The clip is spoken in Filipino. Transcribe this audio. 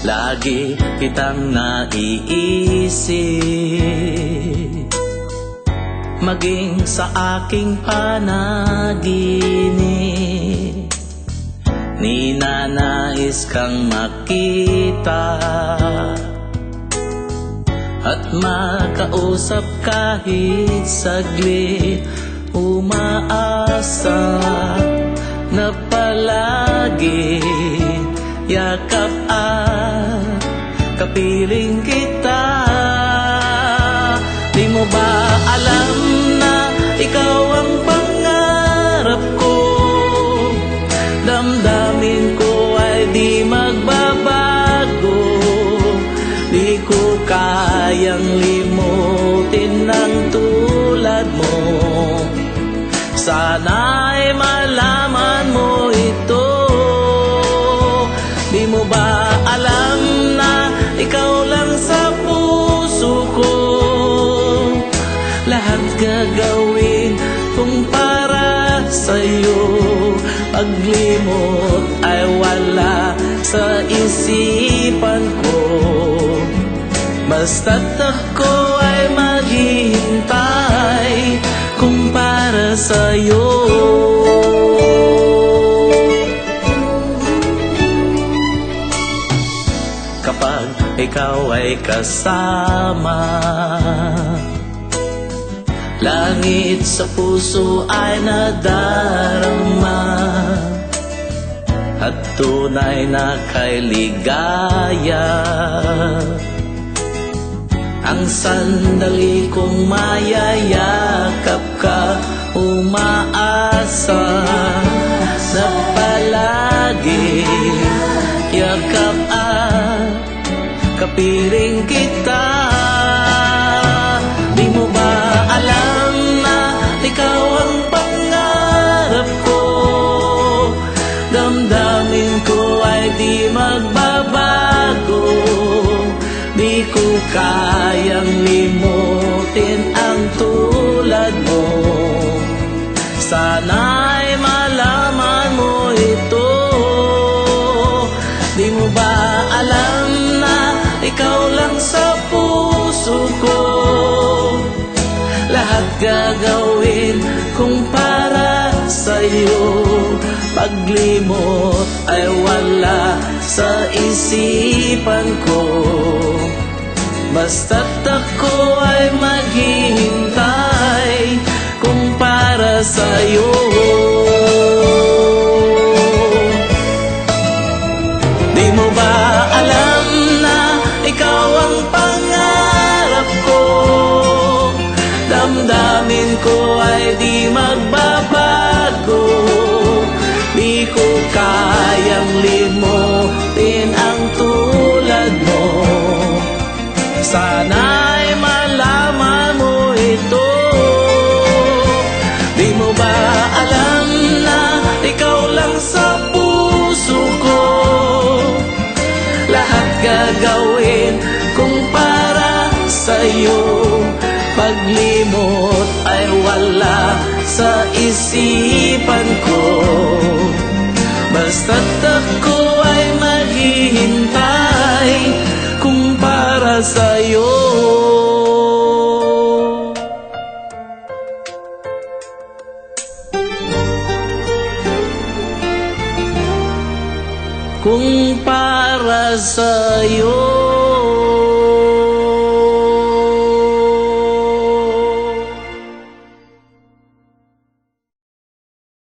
lagi kitang naiisip. Maging sa aking panaginip, ninanais kang makita at makausap kahit saglit. Umaasa na palagi yakap at kapiling kita. Di mo ba alam na ikaw ang pangarap ko? Damdamin ko ay di magbabago. Di ko kayang limutin ng tulad mo. Sana'y malaman mo ito. Di mo ba alam na ikaw lang sa puso ko? Lahat gagawin kung para sa'yo. Paglimot ay wala sa isipan ko. Basta't ako ay maghihintay kung para sa'yo. Kapag ikaw ay kasama, langit sa puso ay nadarama at tunay na kay ligaya. Ang sandali kong mayayakap ka, umaasa na palagi yakap at kapiling kita. Di mo ba alam na ikaw ang pangarap ko? Damdamin ko ay di magbabago. Di ko kayang limutin ang tulad mo. Sana'y malaman mo ito. Di mo ba alam na ikaw lang sa puso ko? Lahat gagawin kung para sa'yo. Paglimot ay wala sa isipan ko. Basta't ako ay maghihintay kung para sa'yo. Di mo ba alam na ikaw ang pangarap ko? Damdamin ko ay di magbabago. Di ko kayang limutin ang tulad mo. Sana'y malaman mo ito. Di mo ba alam na ikaw lang sa puso ko? Lahat gagawin kung para sa'yo. Paglimot ay wala sa isipan ko. Basta't ako ay maghihintay kung para sa'yo. Kung para sa'yo.